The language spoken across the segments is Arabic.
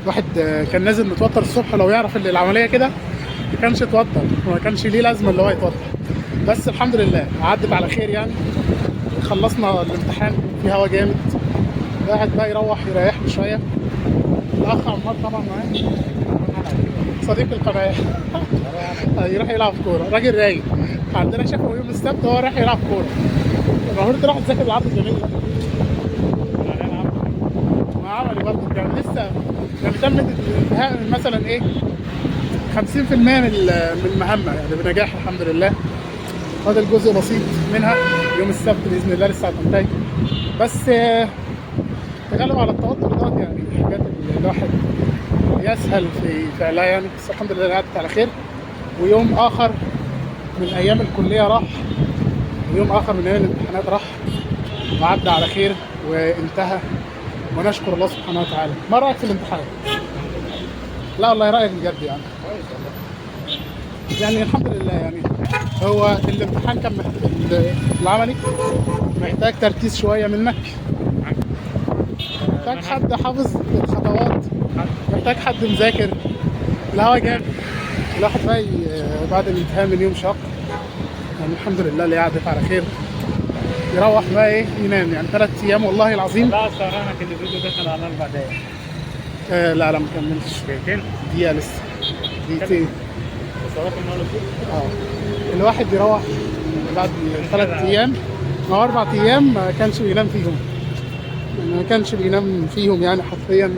واحد كان نازل متوتر الصبح، لو يعرف ان العمليه كده ما كانش اتوتر وما كانش ليه لازمه اللي هو يتوتر. بس الحمد لله عدت على خير يعني. خلصنا الامتحان في هوا جامد، الواحد بقى يروح يريح له شويه. الاخ عمار طبعا معايا صديق القناه يروح يلعب كوره، راجل رايق. عندنا شافه يوم السبت هو رايح يلعب كوره، المفروض تروح تذاكر العرض الجميل ده. ما عملي برضه يعني لسه يعني تم الانتهاء من مثلا ايه 50% من المهمه يعني بنجاح الحمد لله. فاضل جزء بسيط منها يوم السبت باذن الله لسه هتنتهي. بس تغلب على التوتر ده يعني الحاجات اللي الواحد يسهل في فعلها يعني. بس الحمد لله عدت على خير، ويوم اخر من ايام الكليه راح، ويوم اخر من ايام الامتحانات راح وعدى على خير وانتهى، ونشكر الله سبحانه وتعالى. ما رايك في الامتحان؟ لا والله رايك بجد يعني. يعني الحمد لله يعني. هو الامتحان كان العملي محتاج تركيز شويه منك، محتاج حد حافظ الخطوات، محتاج حد مذاكر. الهوا جامد، الواحد بقى بعد الامتحان من يوم شاق يعني الحمد لله اللي عدت على خير يروح بقى ايه ينام يعني 3 ايام والله العظيم. لا سهرانك الفيديو دخل على 4 دقايق. لا ما كملتش دقيقتين؟ دقيقة لسه، دقيقتين. وصلت النهارده الواحد يروح بعد 3 ايام او 4 ايام ما كانش بينام فيهم، يعني ما كانش بينام فيهم يعني حرفيا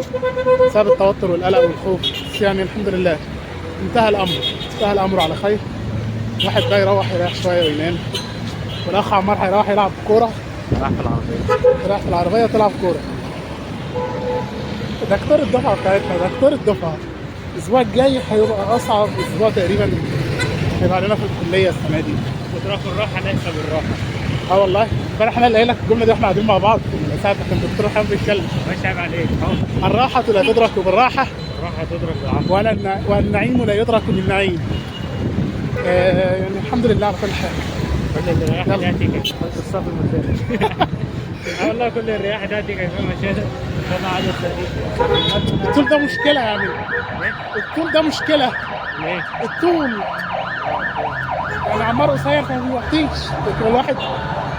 بسبب التوتر والقلق والخوف. بس يعني الحمد لله انتهى الامر على خير. الواحد بقى يروح يريح شويه وينام، والاخ عمار هيروح يلعب كوره. راح في العربية. راح في العربيه تلعب كوره. دكتور الدفعه بتاعتنا، دكتور الدفعه الاسبوع الجاي هيبقى اصعب اسبوع تقريبا هيبقى علينا في الكليه السنه دي. وتروح الراحة نكسب الراحة. اه والله امبارح انا اللي قايل لك الجمله دي واحنا قاعدين مع بعض من ساعه ما كان الدكتور حابب يتكلم. مش عيب عليك اهو. الراحه لا تدرك بالراحه، الراحة تضرب بالعافية. والنعيم لا يدرك بالنعيم. يعني الحمد لله على كل حال. كل الرياح يلا. تأتي كيف الصف المثالي. والله كل الرياح تأتي كيفما شاءت وما عدا التأتي. الطول ده مشكله يعني، الطول ده مشكله. ليه؟ الطول يعني عمار قصير فما بيوحتيش، لكن الواحد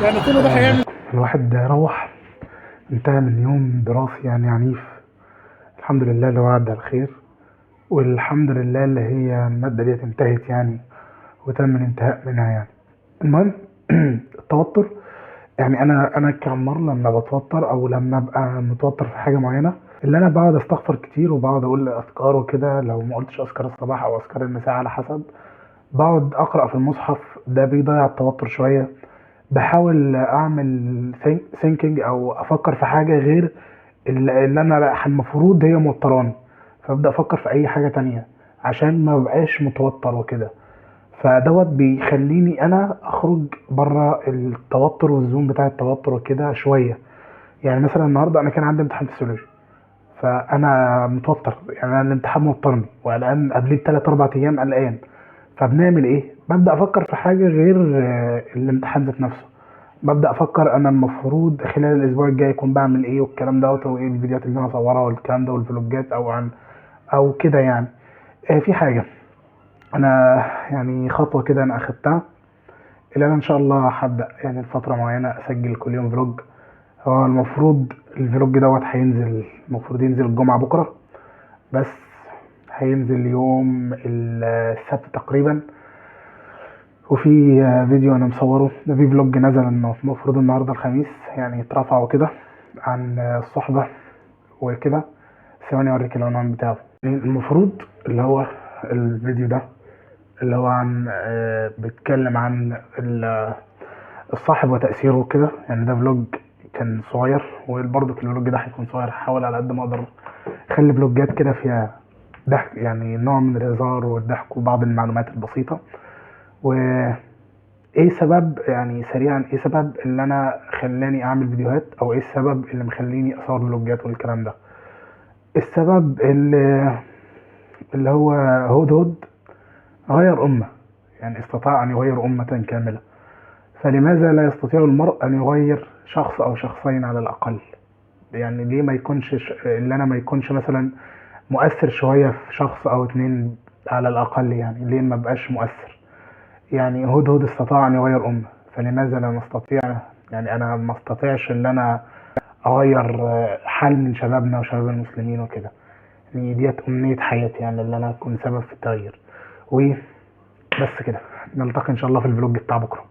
يعني طوله ده هيعمل. الواحد روح انتهى من يوم دراسي يعني عنيف، الحمد لله اللي هو عدى على خير، والحمد لله اللي هي المادة ديت انتهت يعني وتم الانتهاء منها يعني. المهم التوتر يعني انا كعمار لما بتوتر او لما ابقى متوتر في حاجه معينه، اللي انا بقعد استغفر كتير وبقعد اقول اذكار وكده. لو ما قلتش اذكار الصباح او اذكار المساء على حسب، بقعد اقرا في المصحف، ده بيضيع التوتر شويه. بحاول اعمل ثينكينج او افكر في حاجه غير اللي انا المفروض هي موتراني، فابدا افكر في اي حاجه تانية عشان ما ببقاش متوتر وكده. فدوت بيخليني انا اخرج بره التوتر والزوم بتاع التوتر وكده شويه. يعني مثلا النهارده انا كان عندي امتحان فيسيولوجي، فانا متوتر يعني انا الامتحان موترني وقلقان قبليه ب3 4 ايام قلقان. فبنعمل ايه؟ ببدا افكر في حاجه غير الامتحان ذات نفسه. ببدا افكر انا المفروض خلال الاسبوع الجاي اكون بعمل ايه والكلام دوت، وايه الفيديوهات اللي انا هصورها والكلام ده والفلوجات او عن او كده يعني. في حاجه انا يعني خطوه كده انا اخدتها، اللي انا ان شاء الله هبدا يعني الفتره معينه اسجل كل يوم فلوج. هو المفروض الفلوج دوت هينزل، المفروض ينزل الجمعه بكره، بس هينزل يوم السبت تقريبا. وفي فيديو انا مصوره، ده في فلوج نزل انه المفروض النهارده الخميس يعني اترفع وكده عن الصحبه وكده. ثواني اوريك العنوان بتاعه. المفروض اللي هو الفيديو ده اللي هو عن بيتكلم عن الصاحب وتأثيره وكده يعني. ده فلوج كان صغير، وبرضه الفلوج ده هيكون صغير، هحاول على قد ما اقدر اخلي فلوجات كده فيها ضحك يعني نوع من الهزار والضحك وبعض المعلومات البسيطة. وايه سبب يعني سريعا ايه سبب اللي انا خلاني اعمل فيديوهات، او ايه السبب اللي مخليني اصور فلوجات والكلام ده؟ السبب اللي هو هدهد غير أمة، يعني استطاع أن يغير أمة كاملة، فلماذا لا يستطيع المرء أن يغير شخص أو شخصين على الأقل؟ يعني ليه ما يكونش اللي أنا ما يكونش مثلا مؤثر شوية في شخص او اتنين على الاقل، يعني ليه ما بقاش مؤثر؟ يعني هدهد استطاع ان يغير امة، فلماذا لا نستطيع؟ يعني انا ما استطيعش ان انا اغير حال من شبابنا وشباب المسلمين وكده. يعني ديت امنية حياتي، يعني ان انا اكون سبب في التغيير. وبس كده، نلتقي ان شاء الله في الفلوج بتاع بكره.